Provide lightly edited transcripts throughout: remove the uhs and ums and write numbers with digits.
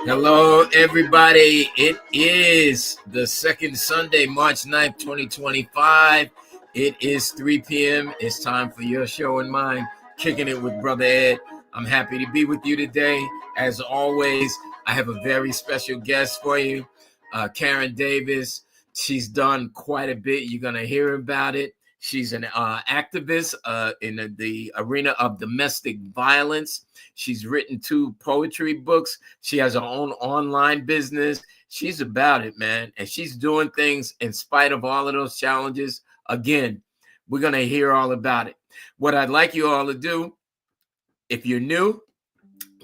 Hello, everybody. It is the second Sunday, March 9th, 2025. It is 3 p.m. It's time for your show and mine, Kicking It with Brother Ed. I'm happy to be with you today. As always, I have a very special guest for you, Karen Davis. She's done quite a bit. You're going to hear about it. She's an activist in the arena of domestic violence. She's written 2 poetry books. She has her own online business. She's about it, man. And she's doing things in spite of all of those challenges. Again, we're going to hear all about it. What I'd like you all to do, if you're new,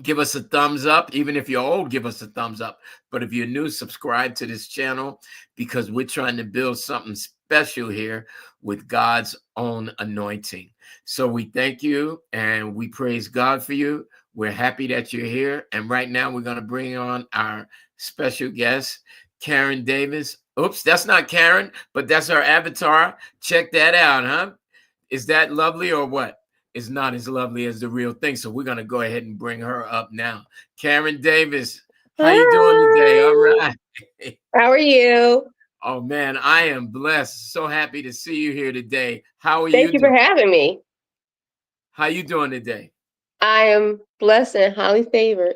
give us a thumbs up. Even if you're old, give us a thumbs up. But if you're new, subscribe to this channel because we're trying to build something special here with God's own anointing. So we thank you and we praise God for you. We're happy that you're here. And right now we're going to bring on our special guest, Karen Davis. Oops, that's not Karen, but that's her avatar. Check that out, huh? Is that lovely or what? It's not as lovely as the real thing. So we're going to go ahead and bring her up now. Karen Davis, how you doing today? All right. How are you? Oh, man, I am blessed. So happy to see you here today. How are Thank you you for doing? having me. How you doing today? I am blessed and highly favored.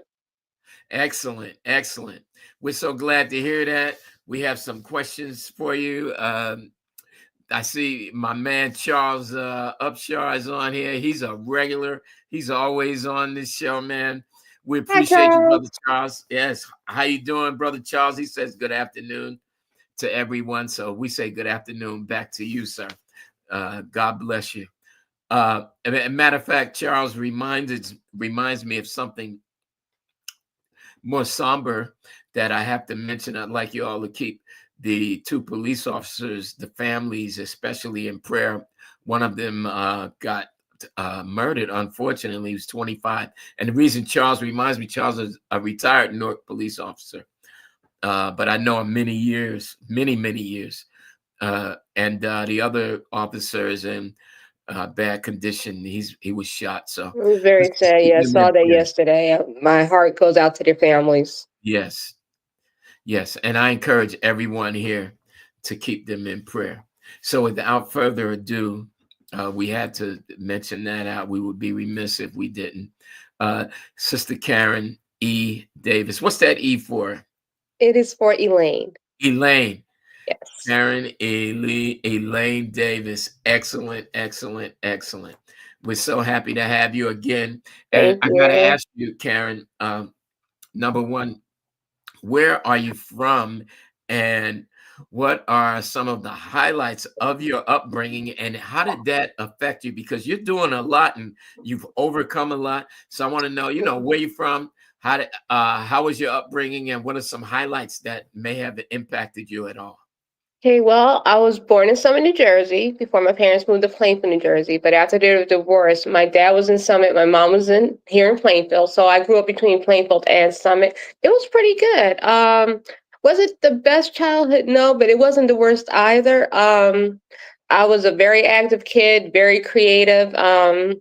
Excellent. Excellent. We're so glad to hear that. We have some questions for you. I see my man Charles Upshaw is on here. He's a regular. He's always on this show, man. We Hi, appreciate you, Brother Charles. Charles. Yes. How you doing, Brother Charles? He says good afternoon to everyone. So we say good afternoon back to you, sir. God bless you. A matter of fact, Charles reminds me of something more somber that I have to mention. I'd like you all to keep the 2 police officers, the families, especially in prayer. One of them got murdered, unfortunately. He was 25. And the reason Charles reminds me, Charles is a retired Newark police officer. But I know him many years. And the other officer is in bad condition. He was shot. So It was very let's just sad. keep Yeah, I them in saw that prayer. yesterday. My heart goes out to their families. Yes. Yes, and I encourage everyone here to keep them in prayer. So without further ado, we had to mention that out. We would be remiss if we didn't. Sister Karen E. Davis. What's that E for? It is for Elaine. Elaine. Yes. Karen Elaine Davis. Excellent, excellent, excellent. We're so happy to have you again. And Thank I got to you. ask you, Karen, number one, where are you from and what are some of the highlights of your upbringing and how did that affect you? Because you're doing a lot and you've overcome a lot. So I want to know, where you're from, how was your upbringing and what are some highlights that may have impacted you at all? Okay, well, I was born in Summit, New Jersey before my parents moved to Plainfield, New Jersey. But after their divorce, my dad was in Summit, my mom was here in Plainfield. So I grew up between Plainfield and Summit. It was pretty good. Was it the best childhood? No, but it wasn't the worst either. I was a very active kid, very creative. I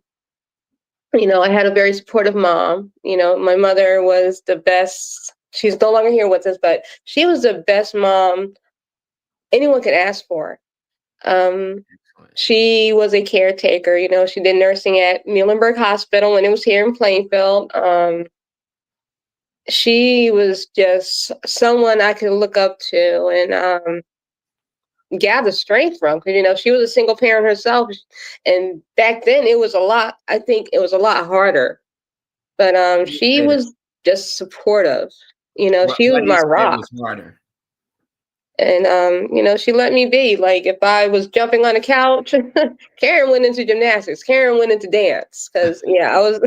had a very supportive mom. My mother was the best. She's no longer here with us, but she was the best mom anyone could ask for. Um, she was a caretaker. She did nursing at Muhlenberg Hospital when it was here in Plainfield. She was just someone I could look up to and gather strength from. Because she was a single parent herself, and back then it was a lot. I think it was a lot harder. But she was just supportive. She Why was do you my say it rock. was harder? And she let me be. Like if I was jumping on a couch, Karen went into gymnastics. Karen went into dance. Cause I was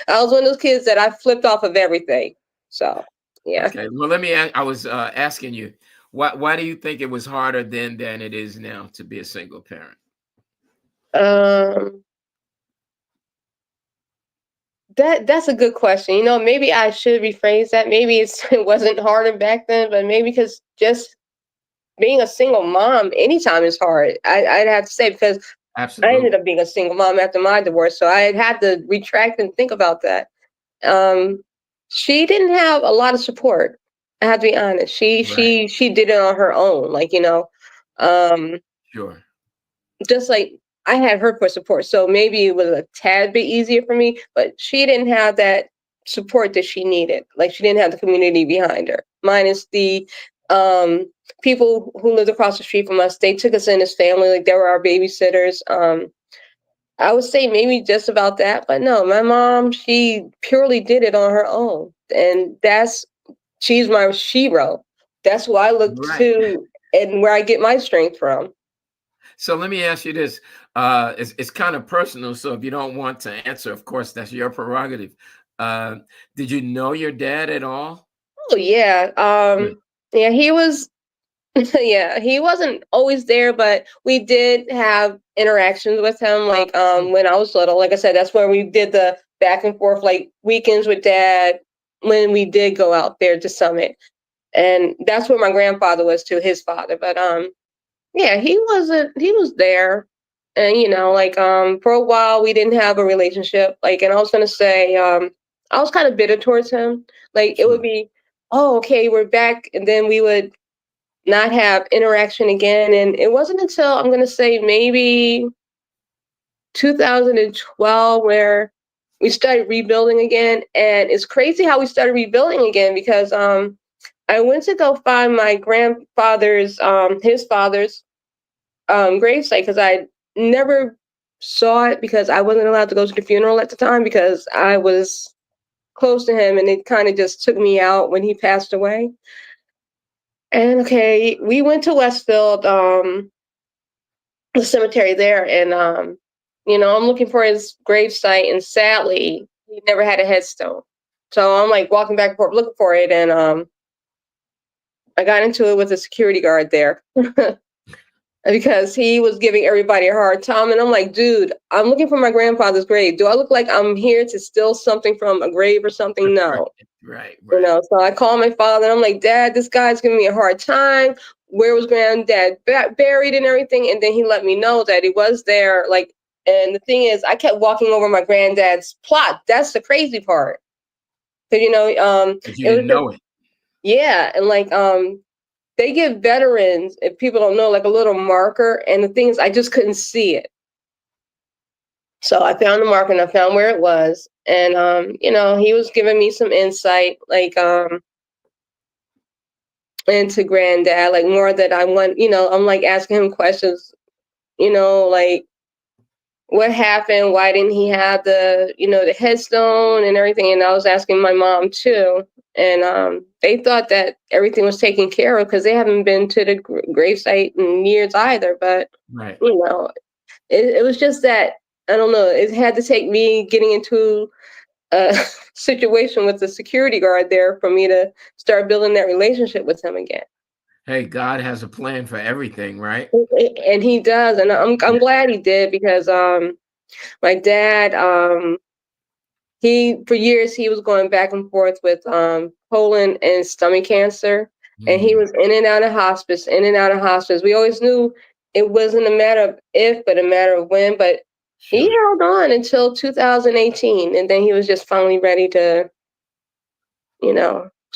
one of those kids that I flipped off of everything. So yeah. Okay. Well, let me ask, I was asking you, why do you think it was harder then than it is now to be a single parent? Um that's a good question. Maybe I should rephrase that. Maybe it wasn't harder back then, but maybe because just being a single mom anytime is hard. I'd have to say because I ended Absolutely. up being a single mom after my divorce, so I had to retract and think about that. Um, she didn't have a lot of support. I have to be honest. Right. She did it on her own. Like, um, Sure. just like I had her for support. So maybe it was a tad bit easier for me, but she didn't have that support that she needed. Like she didn't have the community behind her. Minus the um people who lived across the street from us, they took us in as family, like they were our babysitters. I would say maybe just about that, but no, my mom, she purely did it on her own. And she's my shero. That's who I look Right. to and where I get my strength from. So let me ask you this. It's kind of personal. So if you don't want to answer, of course, that's your prerogative. Uh, did you know your dad at all? Oh yeah. Good. Yeah, he was yeah, he wasn't always there, but we did have interactions with him like Mm, when I was little. Like I said, that's where we did the back and forth like weekends with dad when we did go out there to Summit. And that's where my grandfather was too, his father. But yeah, he was there. And like for a while we didn't have a relationship. Like and I was gonna say, I was kind of bitter towards him. Like it would sure. be, oh, okay, we're back, and then we would not have interaction again. And it wasn't until I'm gonna say maybe 2012 where we started rebuilding again. And it's crazy how we started rebuilding again because I went to go find my grandfather's his father's gravesite because I never saw it because I wasn't allowed to go to the funeral at the time because I was close to him and it kind of just took me out when he passed away. And okay, we went to Westfield, the cemetery there, and I'm looking for his gravesite, and sadly, he never had a headstone. So I'm like walking back and forth looking for it, and I got into it with a security guard there. Because he was giving everybody a hard time. And I'm like, dude, I'm looking for my grandfather's grave. Do I look like I'm here to steal something from a grave or something? Right. No. Right. Right. So I call my father and I'm like, Dad, this guy's giving me a hard time. Where was granddad buried and everything? And then he let me know that he was there. Like, and the thing is, I kept walking over my granddad's plot. That's the crazy part. Because, But you it was didn't just, know it. yeah. And like, they give veterans, if people don't know, like a little marker. And the thing is, I just couldn't see it. So I found the marker and I found where it was. And he was giving me some insight, like into granddad, like more that I want, I'm like asking him questions, like what happened, why didn't he have the headstone and everything. And I was asking my mom too. And they thought that everything was taken care of because they haven't been to the gravesite in years either. But Right. you know, it was just that I don't know. It had to take me getting into a situation with the security guard there for me to start building that relationship with him again. Hey, God has a plan for everything, right? And he does, and I'm Yeah. glad he did because my dad he for years he was going back and forth with colon and stomach cancer, and he Mm, was in and out of hospice, in and out of hospice. We always knew it wasn't a matter of if, but a matter of when. But he sure. held on until 2018, and then he was just finally ready to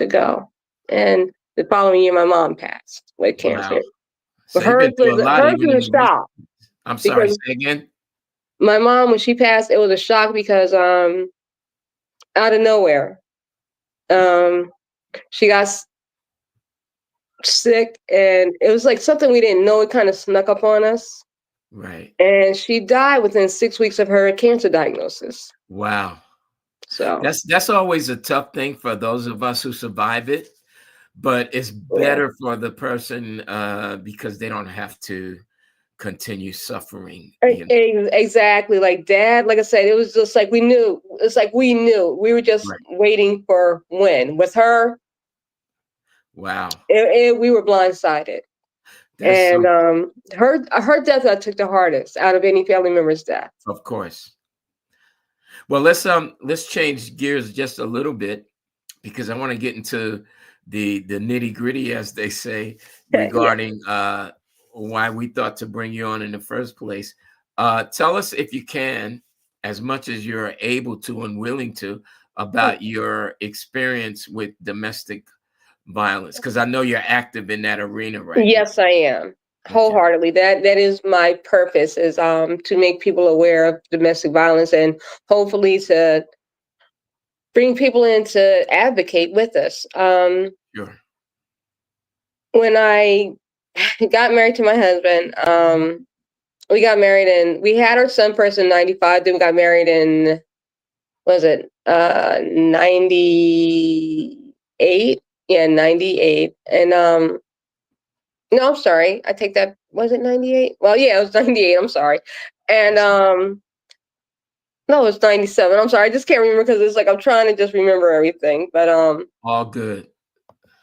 go. And the following year, my mom passed with Wow. cancer. But So you've been through a lot hers even in was the a shock I'm sorry, because say again? my mom, when she passed, it was a shock because out of nowhere, um, she got sick, and it was like something we didn't know. It kind of snuck up on us, Right. and she died within 6 weeks of her cancer diagnosis. Wow. So That's always a tough thing for those of us who survive it, but it's yeah. better for the person because they don't have to continue suffering, you know. Exactly, like dad, like I said, it was just like we knew. It's like we were just Right. waiting for when. With her, Wow. we were blindsided. There's And some her death I took the hardest out of any family member's death. of course. Well, let's change gears just a little bit because I want to get into the nitty-gritty, as they say, Yeah. regarding why we thought to bring you on in the first place. Tell us, if you can, as much as you're able to and willing to, about your experience with domestic violence, because I know you're active in that arena right now. Yes, I am. Okay, Wholeheartedly. That is my purpose, is to make people aware of domestic violence, and hopefully to bring people in to advocate with us. sure. When I got married to my husband, we got married and we had our son first in 95, then we got married in, was it 98? Yeah, 98. And no, I'm sorry. I take that. Was it 98? Well, yeah, it was 98. I'm sorry. And no, it was 97. I'm sorry. I just can't remember because it's like I'm trying to just remember everything. But All good.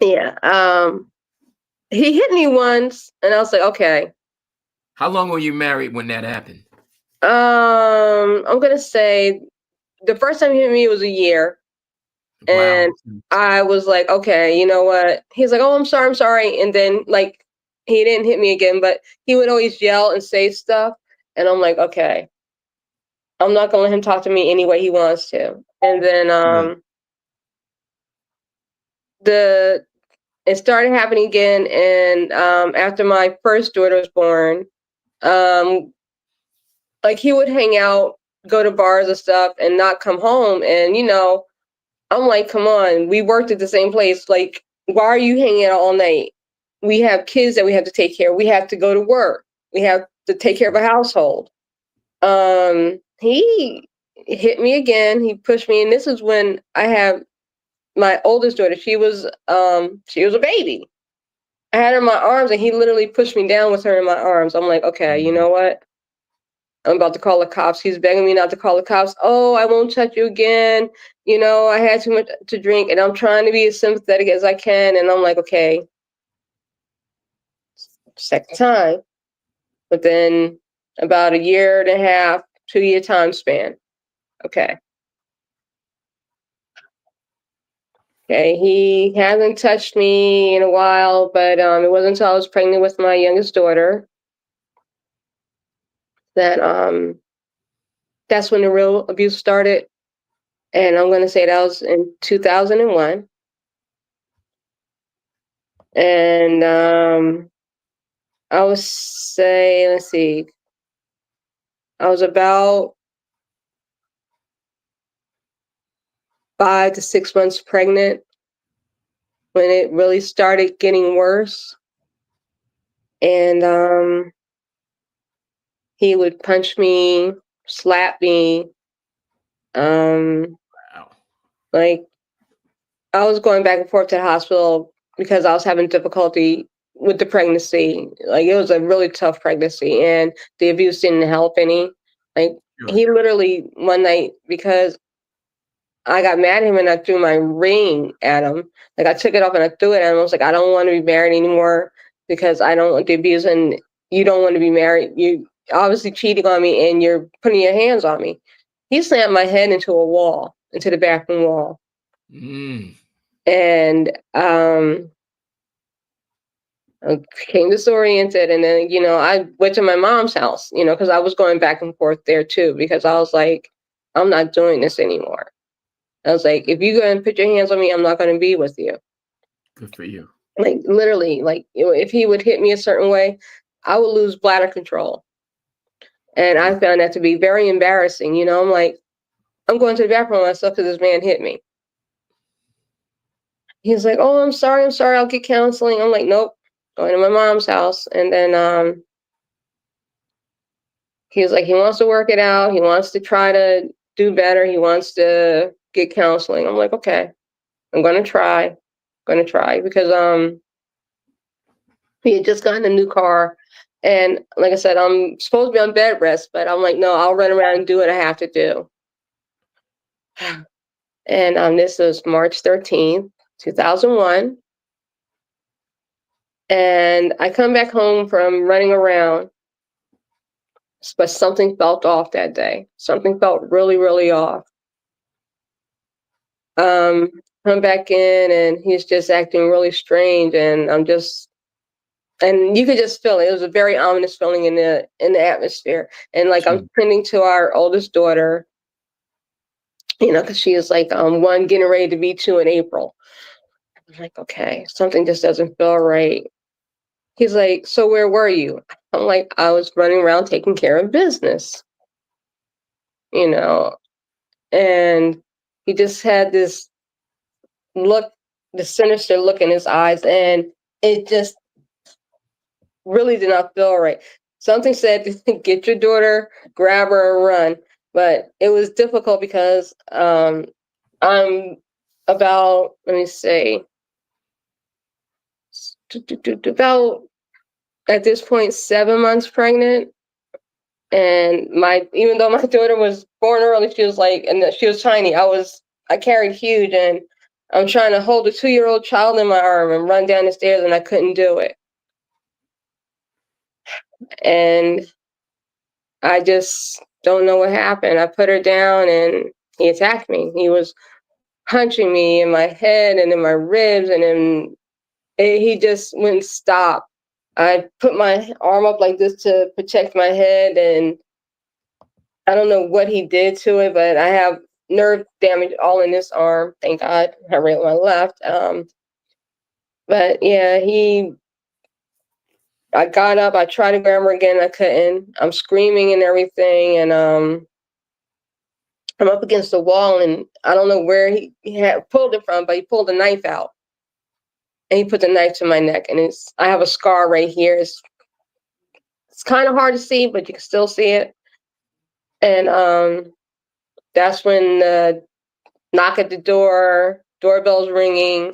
yeah. He hit me once and I was like, okay. How long were you married when that happened? I'm gonna say the first time he hit me was a year. Wow. And I was like, okay, you know what? He's like, oh, I'm sorry. And then like he didn't hit me again, but he would always yell and say stuff. And I'm like, okay, I'm not gonna let him talk to me any way he wants to. And then Good. the it started happening again, and after my first daughter was born, um like he would hang out, go to bars and stuff, and not come home. And I'm like, come on, we worked at the same place. Like, why are you hanging out all night? We have kids that we have to take care of. We have to go to work. We have to take care of a household. He hit me again. He pushed me, and this is when I have my oldest daughter. She was a baby. I had her in my arms, and he literally pushed me down with her in my arms. I'm like, okay, you Mhm. know what? I'm about to call the cops. He's begging me not to call the cops. Oh, I won't touch you again. I had too much to drink, and I'm trying to be as sympathetic as I can. And I'm like, okay, second time. Within about a year and a half, 2 year time span. Okay. Okay. He hasn't touched me in a while, but it wasn't until I was pregnant with my youngest daughter that that's when the real abuse started. And I'm going to say that was in 2001. And I would say, let's see, I was about 5 to 6 months pregnant when it really started getting worse. And he would punch me, slap me. Um, Wow. like I was going back and forth to the hospital because I was having difficulty with the pregnancy. Like it was a really tough pregnancy, and the abuse didn't help any. Like Sure. he literally one night, because I got mad at him and I threw my ring at him. Like I took it off and I threw it at him. I was like, I don't want to be married anymore because I don't want the abuse, and you don't want to be married. You obviously cheating on me and you're putting your hands on me. He slammed my head into a wall, into the bathroom wall. Mm. And I became disoriented. And then, I went to my mom's house, because I was going back and forth there too, because I was like, I'm not doing this anymore. I was like, if you go and put your hands on me, I'm not going to be with you. Good for you. Like literally, like if he would hit me a certain way, I would lose bladder control. And Wow. I found that to be very embarrassing. I'm like, I'm going to the bathroom myself because this man hit me. He's like, oh, I'm sorry, I'll get counseling. I'm like, nope, going to my mom's house. And then he was like, he wants to work it out. He wants to try to do better. He wants to get counseling. I'm like, okay, I'm gonna try. Because we had just gotten a new car. And like I said, I'm supposed to be on bed rest, but I'm like, no, I'll run around and do what I have to do. And this was March 13th, 2001. And I come back home from running around, but something felt off that day. Something felt really, really off. Um, come back in and he's just acting really strange. And I'm just and you could just feel it. It was a very ominous feeling in the atmosphere. And like I'm Sure. tending to our oldest daughter, because she is like one getting ready to be two in April. I'm like, okay, something just doesn't feel right. He's like, so where were you? I'm like, I was running around taking care of business, you know, and he just had this look, the sinister look in his eyes, and it just really did not feel right. Something said, get your daughter, grab her, and run. But it was difficult because I'm about, let me say, about at this point 7 months pregnant. And even though my daughter was born early, she was like, and she was tiny. I carried huge, and I'm trying to hold a 2-year-old child in my arm and run down the stairs, and I couldn't do it. And I just don't know what happened. I put her down, and he attacked me. He was punching me in my head and in my ribs, and then he just wouldn't stop. I put my arm up like this to protect my head, and I don't know what he did to it, but I have nerve damage all in this arm. Thank God, I right on my left. But yeah, I got up. I tried to grab her again. I couldn't. I'm screaming and everything, and I'm up against the wall, and I don't know where he had pulled it from, but he pulled a knife out, and he put the knife to my neck, and I have a scar right here. It's kind of hard to see, but you can still see it. And that's when the knock at the door, doorbell's ringing,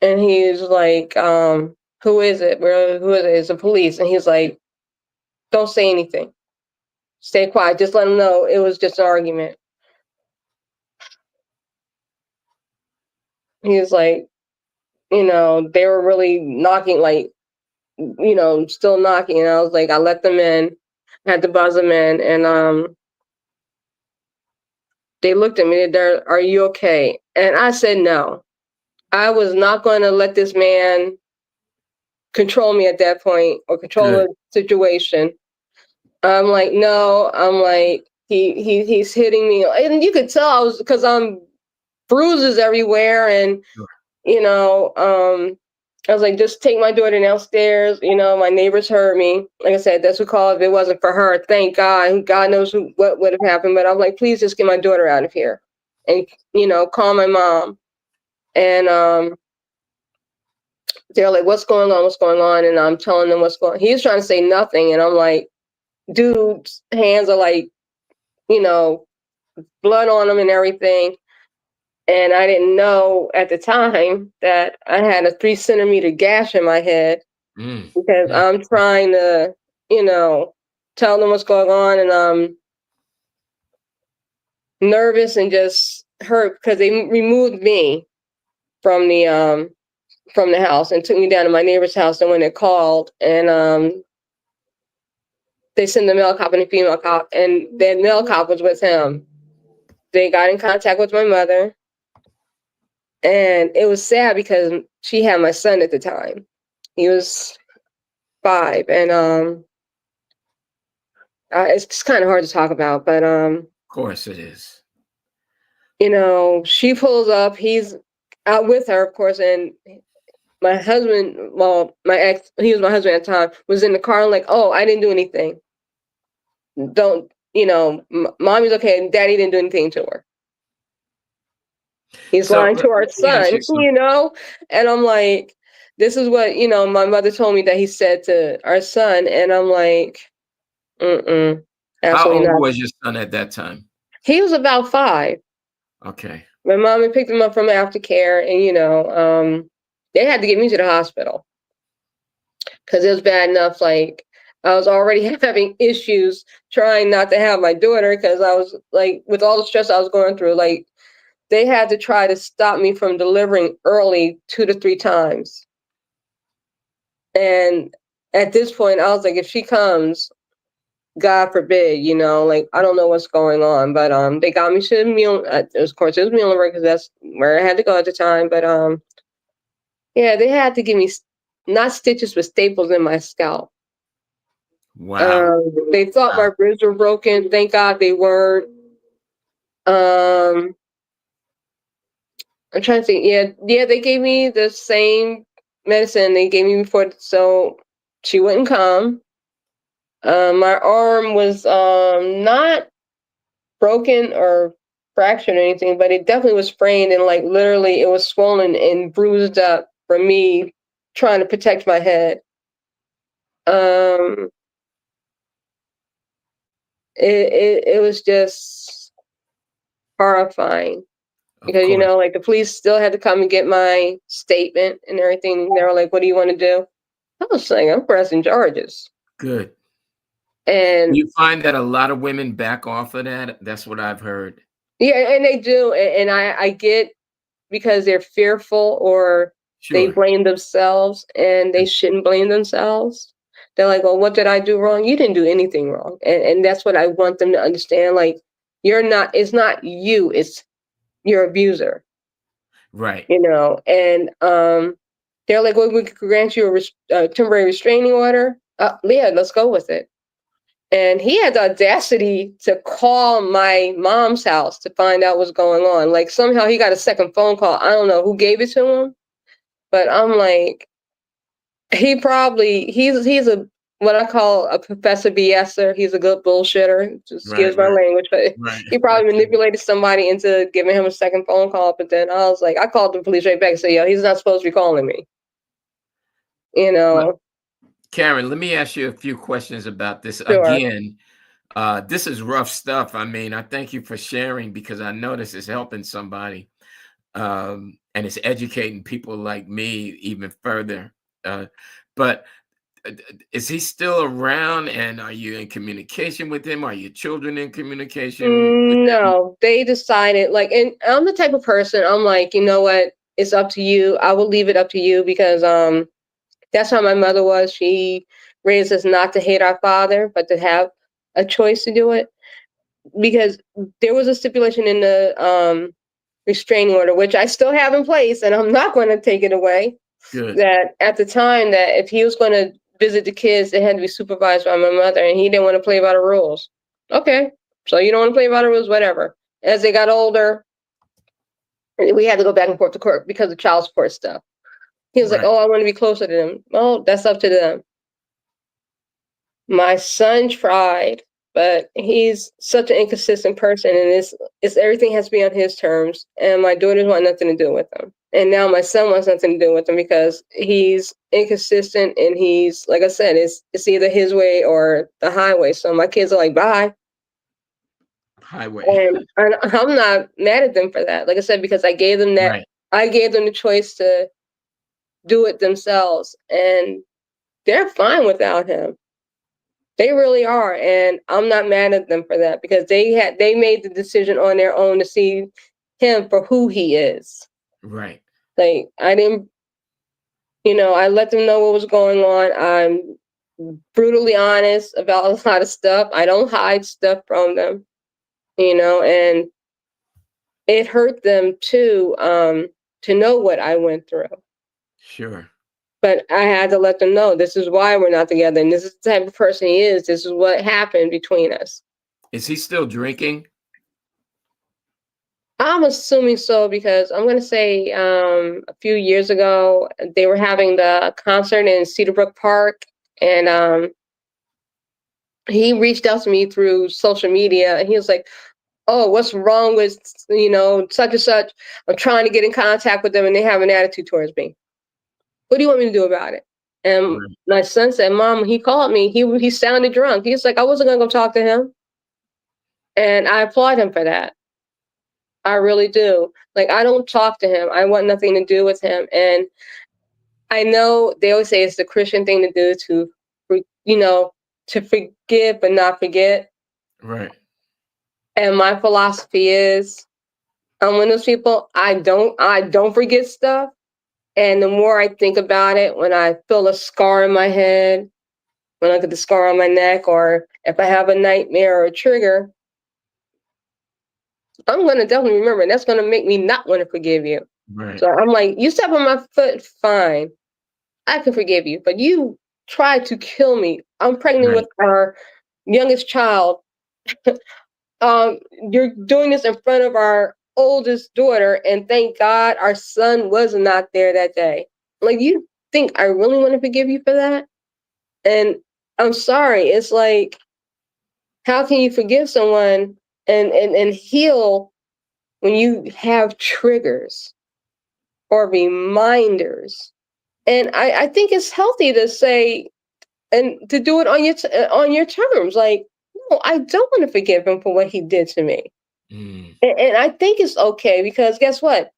and he's like, "Who is it? Who is it? It's the police." And he's like, "Don't say anything. Stay quiet. Just let them know it was just an argument." He's like, they were really knocking, like, still knocking. And I was like, I let them in, had to buzz them in, and they looked at me. They're, "Are you okay?" And I said, no. I was not going to let this man control me at that point or control Good. the situation. I'm like, no. I'm like, he's hitting me, and you could tell I was, because I'm bruises everywhere, and Sure. you know, I was like, just take my daughter downstairs. My neighbors heard me. Like I said, that's what called. If it wasn't for her, thank God. God knows what would have happened. But I'm like, please just get my daughter out of here, and call my mom. And they're like, "What's going on? What's going on?" And I'm telling them what's going on. He's trying to say nothing, and I'm like, dude's hands are like, you know, blood on them and everything. And I didn't know at the time that I had a 3 centimeter gash in my head, Mm. because Mm. I'm trying to, you know, tell them what's going on, and I'm nervous and just hurt because they removed me from the house and took me down to my neighbor's house. And when they called, and they sent the male cop and the female cop, and the male cop was with him. They got in contact with my mother, and it was sad because she had my son at the time. He was 5, and it's just kind of hard to talk about, but Of course it is. she pulls up. He's out with her, of course, and my husband, well, my ex, he was my husband at the time, was in the car, and like, "Oh, I didn't do anything. Don't, mommy's okay, and daddy didn't do anything to her." He's So lying to our let me ask son, you something. and I'm like, this is what, my mother told me that he said to our son, and I'm like, mm-mm, How absolutely old not. was your son at that time? He was about 5. Okay. My mom had picked him up from aftercare, and they had to get me to the hospital because it was bad enough. Like, I was already having issues trying not to have my daughter, because I was like, with all the stress I was going through, like, they had to try to stop me from delivering early 2 to 3 times. And at this point, I was like, if she comes, God forbid, like, I don't know what's going on. But they got me to the meal. Of course, it was Muhlenberg because that's where I had to go at the time. But yeah, they had to give me not stitches, but staples in my scalp. Wow. They thought my ribs were broken. Thank God they weren't. Um, I'm trying to think. Yeah, they gave me the same medicine they gave me before, so she wouldn't come. My arm was not broken or fractured or anything, but it definitely was sprained and like literally it was swollen and bruised up from me trying to protect my head. Um, it was just horrifying Of because course. like the police still had to come and get my statement and everything. They were like, "What do you want to do?" I was saying, "I'm pressing charges," Good. and You find that a lot of women back off of that? That's what I've heard. yeah, and they do, and I get because they're fearful or they Sure. blame themselves and they shouldn't blame themselves. They're like, well, what did I do wrong? You didn't do anything wrong. And that's what I want them to understand. Like, it's not you, it's your abuser, Right. and they're like, well, we could grant you a temporary restraining order. Yeah, let's go with it. And he had the audacity to call my mom's house to find out what's going on. Like somehow he got a second phone call. I don't know who gave it to him, but I'm like, he's a what I call a professor BSer. He's a good bullshitter. Just Right, excuse my right, language, but right. he probably manipulated somebody into giving him a second phone call. But then I was like, I called the police right back and said, yo, he's not supposed to be calling me. You But know, Karen, let me ask you a few questions about this. sure. Again, this is rough stuff. I mean, I thank you for sharing because I know this is helping somebody, and it's educating people like me even further. But is he still around? And are you in communication with him? Are your children in communication with him? No, they decided like, and I'm the type of person. I'm like, you know what? It's up to you. I will leave it up to you because that's how my mother was. She raised us not to hate our father, but to have a choice to do it. Because there was a stipulation in the restraining order, which I still have in place, and I'm not going to take it away. Good. That at the time, that if he was going to visit the kids, they had to be supervised by my mother, and he didn't want to play by the rules. Okay, so you don't want to play by the rules, whatever. As they got older, we had to go back and forth to court because of child support stuff. He was like, Right. "Oh, I want to be closer to them." Well, that's up to them. My son tried, but he's such an inconsistent person, and it's everything has to be on his terms. And my daughters want nothing to do with him, and now my son wants nothing to do with him because he's inconsistent, and he's like I said, it's either his way or the highway. So my kids are like, bye, Highway. and I'm not mad at them for that. Like I said, because Right. I gave them the choice to do it themselves, and they're fine without him. They really are, and I'm not mad at them for that because they made the decision on their own to see him for who he is. Right. Like I didn't, I let them know what was going on. I'm brutally honest about a lot of stuff. I don't hide stuff from them, and it hurt them too, to know what I went through. Sure. But I had to let them know this is why we're not together, and this is the type of person he is. This is what happened between us. Is he still drinking? I'm assuming so because I'm going to say a few years ago they were having the concert in Cedarbrook Park, and he reached out to me through social media, and he was like, "Oh, what's wrong with such and such? I'm trying to get in contact with them, and they have an attitude towards me. What do you want me to do about it?" And Right. my son said, "Mom, he called me. He sounded drunk. He's like, I wasn't going to go talk to him," and I applaud him for that. I really do. Like I don't talk to him. I want nothing to do with him. And I know they always say it's the Christian thing to do to forgive but not forget. Right. And my philosophy is I'm one of those people I don't forget stuff. And the more I think about it, when I feel a scar in my head, when I get the scar on my neck, or if I have a nightmare or a trigger, I'm gonna definitely remember. And that's gonna make me not want to forgive you. Right. So I'm like, you step on my foot, fine. I can forgive you, but you tried to kill me. I'm pregnant Right. with our youngest child. um, you're doing this in front of our oldest daughter, and thank God our son was not there that day. Like, you think I really want to forgive you for that? And I'm sorry. It's like, how can you forgive someone and heal when you have triggers or reminders? And I think it's healthy to say and to do it on your terms. Like, no, I don't want to forgive him for what he did to me. Mm, And I think it's okay because guess what?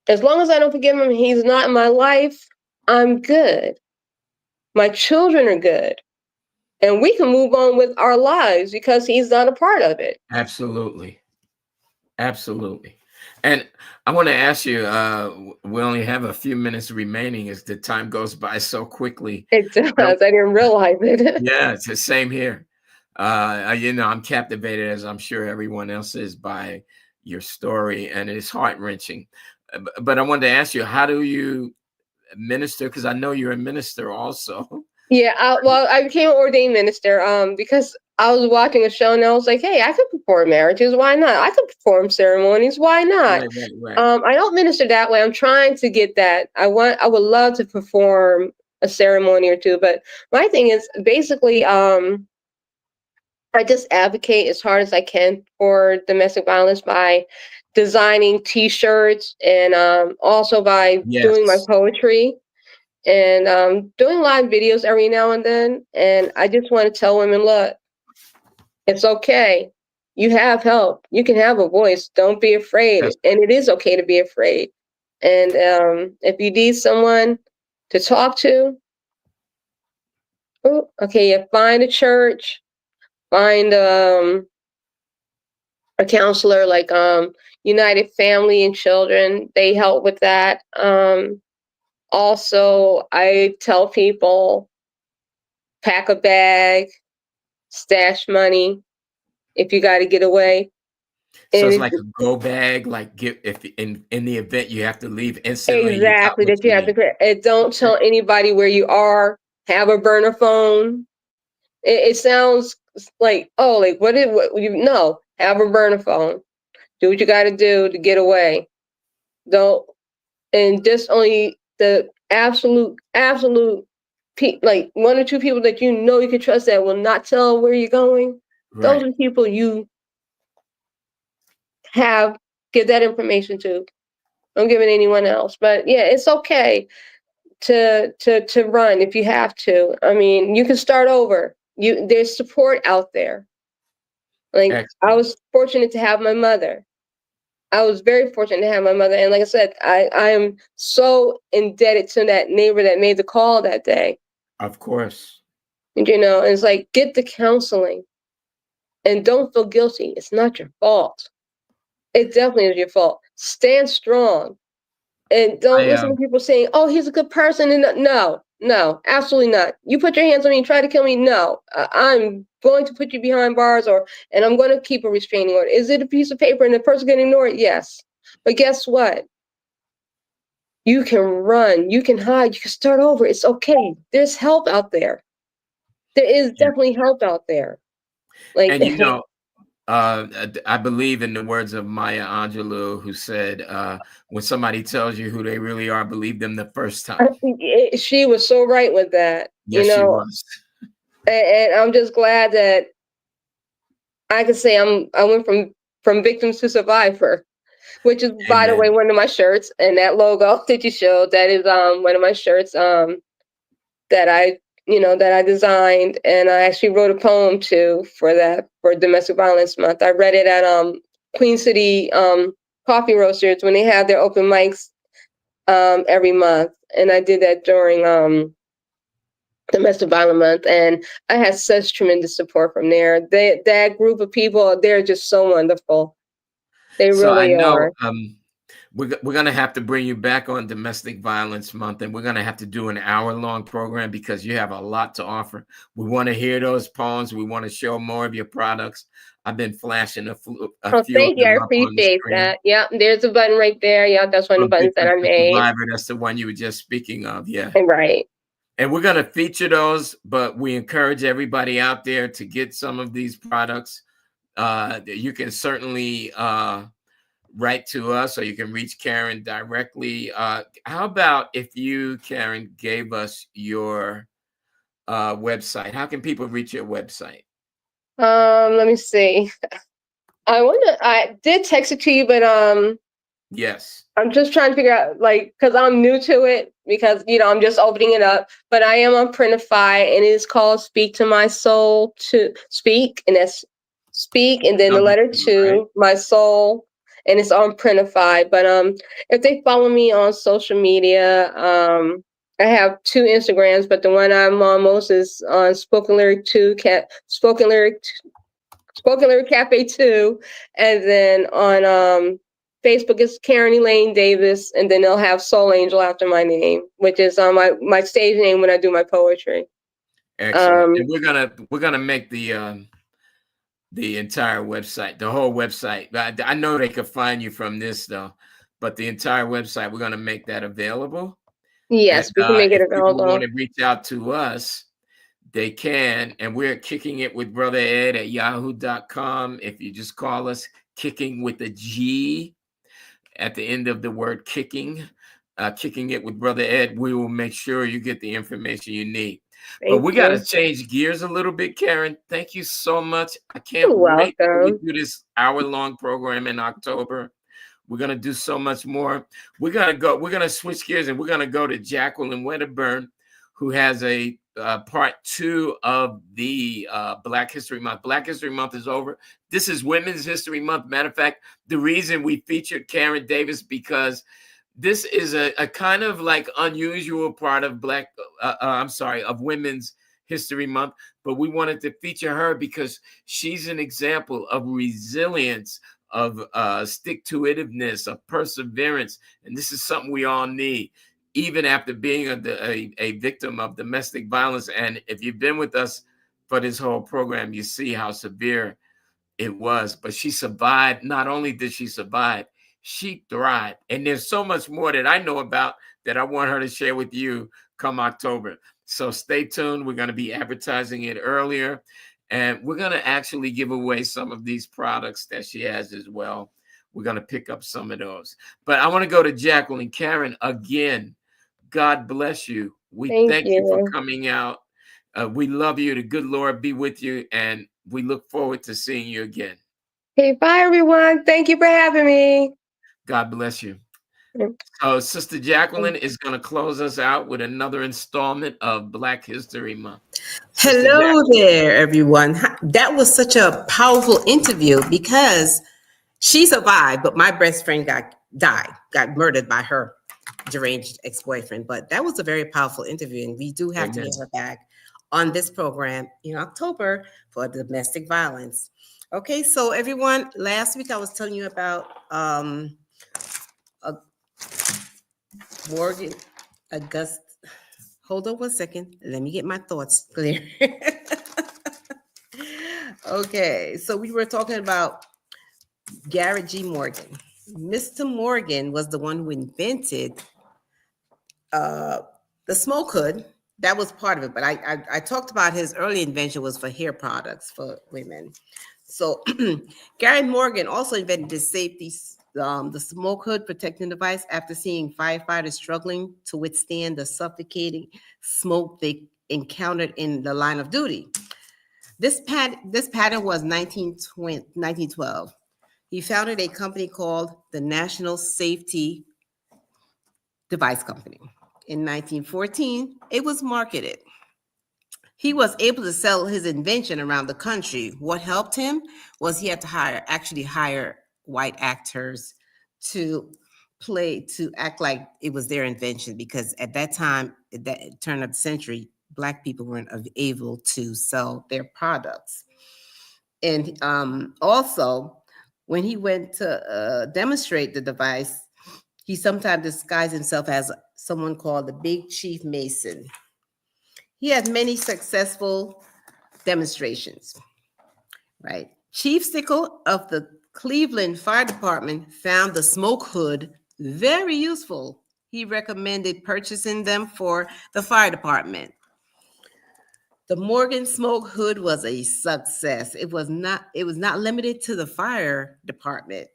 As long as I don't forgive him, he's not in my life. I'm good. My children are good, and we can move on with our lives because he's not a part of it. absolutely. Absolutely. And I want to ask you, we only have a few minutes remaining as the time goes by so quickly. It does. I- I didn't realize it. yeah, it's the same here. I'm captivated, as I'm sure everyone else is, by your story, and it's heart-wrenching. But I wanted to ask you, how do you minister? Because I know you're a minister also. Yeah, well, I became an ordained minister because I was watching a show and I was like, hey, I could perform marriages. Why not? I could perform ceremonies. Why not? Right, right, right. I don't minister that way. I'm trying to get that. I would love to perform a ceremony or two, but my thing is basically I just advocate as hard as I can for domestic violence by designing T-shirts and also by doing my Yes, poetry and doing live videos every now and then. And I just want to tell women, look, it's okay. You have help. You can have a voice. Don't be afraid. that's And it is okay to be afraid. And if you need someone to talk to, oh, okay, you find a church, find a counselor like United Family and Children. They help with that. Also, I tell people pack a bag, stash money if you got to get away. so And it's if like a go bag, like give if in the event you have to leave instantly, you got exactly what that you you have to need. and don't Okay. tell anybody where you are. Have a burner phone. It sounds like, oh, like what you no, have a burner phone. Do what you got to do to get away. Don't and just only the absolute like one or two people that you know you can trust that will not tell where you're going. Those Right. are the people you have give that information to. Don't give it to anyone else. But yeah, it's okay to run if you have to. I mean, you can start over. There's support out there. Like I Excellent. was fortunate to have my mother. I was very fortunate to have my mother. And like I said, I am so indebted to that neighbor that made the call that day. Of course. And, it's like, get the counseling and don't feel guilty. It's not your fault. It definitely is your fault. Stand strong and don't I listen to people saying, oh, he's a good person. And no, absolutely not. You put your hands on me and try to kill me. No, I'm going to put you behind bars and I'm going to keep a restraining order. Is it a piece of paper and the person can ignore it? Yes. But guess what? You can run, you can hide, you can start over. It's okay. There's help out there. There is Yeah. definitely help out there. Like, And I believe in the words of Maya Angelou, who said, when somebody tells you who they really are, believe them the first time. she was so right with that, Yes, she was. and I'm just glad that I could say I went from victims to survivor, which is, by the way, Amen. one of my shirts, and that logo that you showed, that is one of my shirts that I designed, and I actually wrote a poem too for Domestic Violence Month. I read it at Queen City Coffee Roasters when they have their open mics every month, and I did that during Domestic Violence Month, and I had such tremendous support from there. That group of people, they're just so wonderful. They So I really know are. we're going to have to bring you back on Domestic Violence Month, and we're going to have to do an hour-long program because you have a lot to offer. We want to hear those poems. We want to show more of your products. I've been flashing a few Oh, of thank you. I them up on the appreciate screen. that. Yeah, there's a button right there. Yeah, that's one of the buttons that I Victim to made. Survivor, that's the one you were just speaking of, yeah. Right. And we're going to feature those, but we encourage everybody out there to get some of these products. You can certainly write to us, or you can reach Karen directly. How about if you, Karen, gave us your website? How can people reach your website? Let me see. I did text it to you, but Yes. I'm just trying to figure out, like, because I'm new to it, because, I'm just opening it up. But I am on Printify, and it is called Speak to My Soul to Speak, and that's Speak, and then the Number letter 2, right? two, My Soul, and it's on Printify. But if they follow me on social media, I have 2 Instagrams, but the one I'm on most is on Spoken Lyric 2, Spoken Lyric Cafe 2, and then on Facebook is Karen Elaine Davis, and then they'll have Soul Angel after my name, which is my stage name when I do my poetry. Excellent. And we're gonna make the entire website, the whole website. I know they could find you from this though, but the entire website, we're gonna make that available. And Yes, we can make it if people want available. to reach out to us, they can. And we're kicking it with Brother Ed at yahoo.com. If you just call us kicking with a G at the end of the word kicking, kicking it with Brother Ed, we will make sure you get the information you need. But Thank we got to you. change gears a little bit, Karen. Thank you so much. I can't You're wait till we welcome. do this hour-long program in October. We're gonna do so much more. We're gonna switch gears, and we're gonna go to Jacqueline Wedderburn, who has a part 2 of the Black History Month. Black History Month is over. This is Women's History Month. Matter of fact, the reason we featured Karen Davis, because this is a kind of like unusual part of of Women's History Month, but we wanted to feature her because she's an example of resilience, of stick-to-itiveness, of perseverance, and this is something we all need, even after being a victim of domestic violence. And if you've been with us for this whole program, you see how severe it was. But she survived. Not only did she survive, she thrived. And there's so much more that I know about that I want her to share with you come October. So stay tuned. We're going to be advertising it earlier. And we're going to actually give away some of these products that she has as well. We're going to pick up some of those. But I want to go to Jacqueline. Karen, again, God bless you. We Thank thank you for you. coming out. We love you. The good Lord be with you. And we look forward to seeing you again. Okay, bye everyone. Thank you for having me. God bless you. So, Sister Jacqueline is going to close us out with another installment of Black History Month. Sister Hello Jacqueline. there, everyone. That was such a powerful interview because she survived, but my best friend got murdered by her deranged ex-boyfriend. But that was a very powerful interview, and we do have to Amen. get her back on this program in October for domestic violence. Okay, so everyone, last week I was telling you about Morgan August. Hold on one second. Let me get my thoughts clear. Okay, so we were talking about Garrett G. Morgan. Mr. Morgan was the one who invented the smoke hood. That was part of it, but I talked about his early invention was for hair products for women. So Garrett Morgan also invented the the smoke hood protecting device after seeing firefighters struggling to withstand the suffocating smoke they encountered in the line of duty. This pattern was 1912. He founded a company called the National Safety Device Company. In 1914, it was marketed. He was able to sell his invention around the country. What helped him was he had to hire white actors to act like it was their invention, because at that time, at that turn of the century, Black people weren't able to sell their products. And also, when he went to demonstrate the device, He sometimes disguised himself as someone called the Big Chief Mason. He had many successful demonstrations, right? Chief Stickle of the Cleveland Fire Department found the smoke hood very useful. He recommended purchasing them for the fire department. The Morgan smoke hood was a success. It was not limited to the fire department.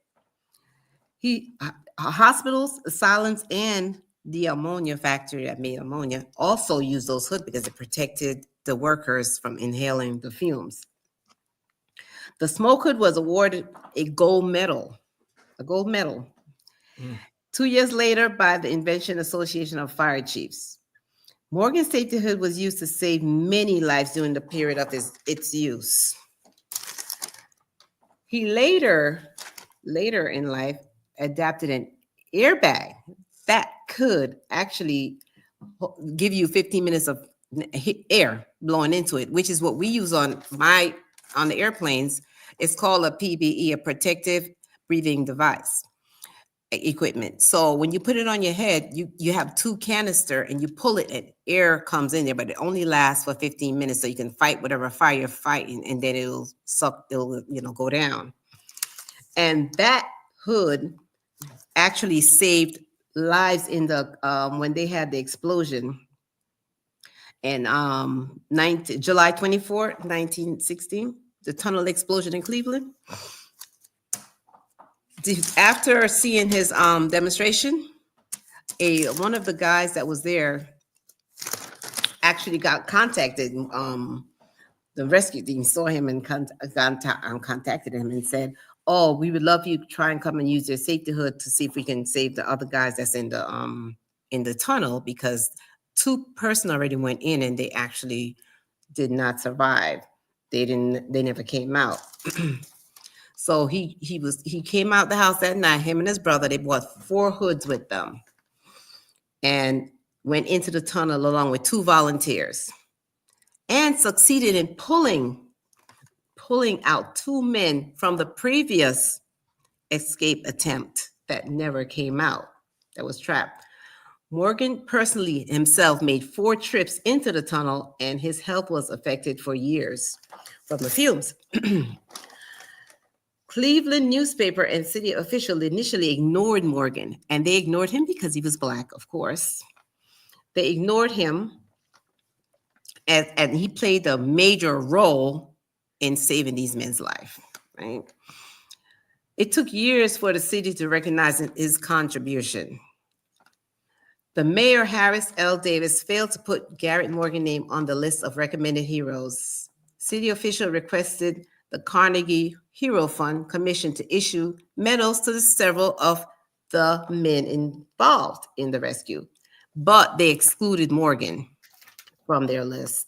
Hospitals, asylums, and the ammonia factory that made ammonia also used those hoods because it protected the workers from inhaling the fumes. The smoke hood was awarded a gold medal, a gold medal, Mm. 2 years later by the Invention Association of Fire Chiefs. Morgan's safety hood was used to save many lives during the period of its use. He later in life, adapted an airbag that could actually give you 15 minutes of air blowing into it, which is what we use on the airplanes. It's called a PBE, a protective breathing device equipment. So when you put it on your head, you have two canister and you pull it and air comes in there, but it only lasts for 15 minutes. So you can fight whatever fire you're fighting and then it'll go down. And that hood actually saved lives in the when they had the explosion in July 24th, 1916, the tunnel explosion in Cleveland. After seeing his demonstration, one of the guys that was there actually got contacted. The rescue team saw him and contacted him and said, "Oh, we would love you to try and come and use your safety hood to see if we can save the other guys that's in the tunnel, because 2 person already went in and they actually did not survive. They never came out." So he came out the house that night. Him and his brother, they brought 4 hoods with them and went into the tunnel along with 2 volunteers and succeeded in pulling out 2 men from the previous escape attempt that never came out, that was trapped. Morgan personally himself made 4 trips into the tunnel, and his health was affected for years from the fumes. Cleveland newspaper and city official initially ignored Morgan, and they ignored him because he was Black, of course. They ignored him, and he played a major role in saving these men's life, right? It took years for the city to recognize his contribution. The mayor, Harris L. Davis, failed to put Garrett Morgan's name on the list of recommended heroes. City official requested the Carnegie Hero Fund Commission to issue medals to several of the men involved in the rescue, but they excluded Morgan from their list.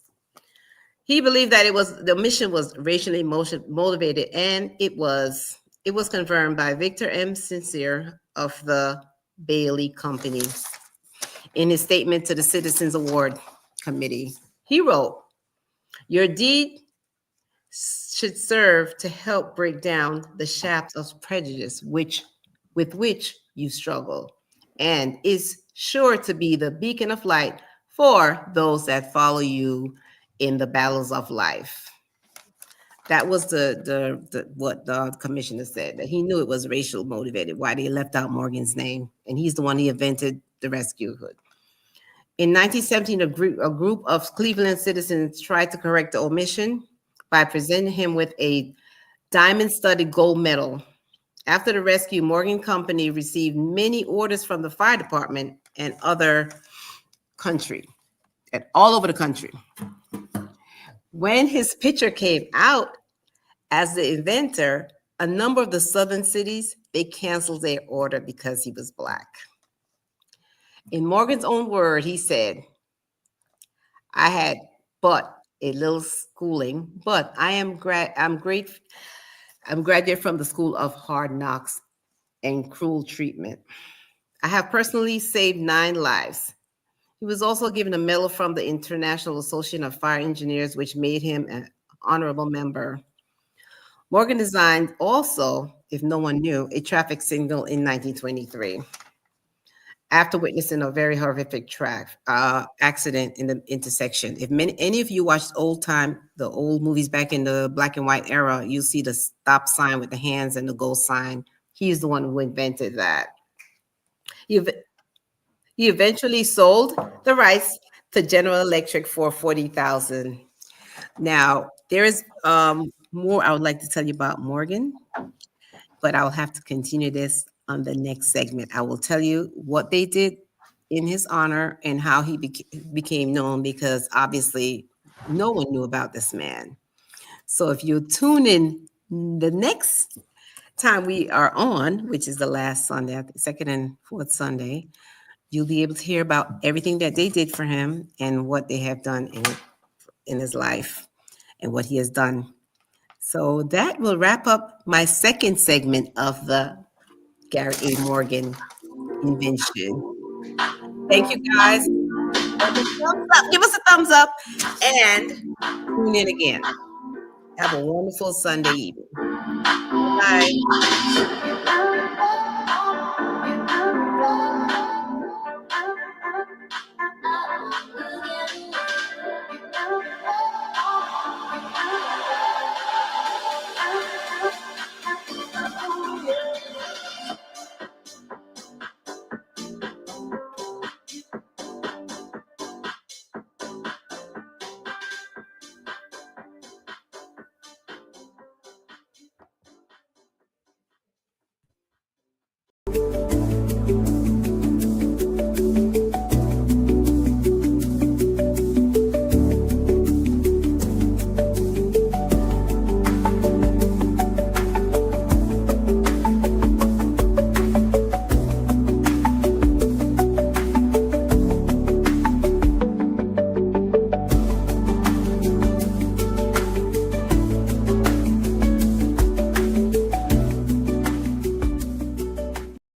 He believed that the mission was racially motivated, and it was confirmed by Victor M. Sincere of the Bailey Company in his statement to the Citizens Award Committee. He wrote, "Your deed should serve to help break down the shafts of prejudice with which you struggle, and is sure to be the beacon of light for those that follow you in the battles of life." That was what the commissioner said, that he knew it was racial motivated, why they left out Morgan's name, and he's the one who invented the rescue hood. In 1917, a group of Cleveland citizens tried to correct the omission by presenting him with a diamond-studded gold medal. After the rescue, Morgan Company received many orders from the fire department and other country, all over the country. When his picture came out as the inventor, a number of the southern cities, they canceled their order because he was Black. In Morgan's own word, he said, "I had but a little schooling, but I'm graduate from the School of Hard Knocks and Cruel Treatment. I have personally saved 9 lives." He was also given a medal from the International Association of Fire Engineers, which made him an honorable member. Morgan designed also, if no one knew, a traffic signal in 1923. after witnessing a very horrific accident in the intersection. If any of you watched the old movies back in the black and white era, you see the stop sign with the hands and the go sign. He's the one who invented that. He eventually sold the rights to General Electric for $40,000. Now, there is more I would like to tell you about Morgan, but I'll have to continue this on the next segment. I will tell you what they did in his honor and how he became known, because obviously no one knew about this man. So if you tune in the next time we are on, which is the last Sunday, second and fourth Sunday, you'll be able to hear about everything that they did for him and what they have done in his life and what he has done. So that will wrap up my second segment of the Gary A. Morgan invention. Thank you, guys. Give us a thumbs up and tune in again. Have a wonderful Sunday evening. Bye.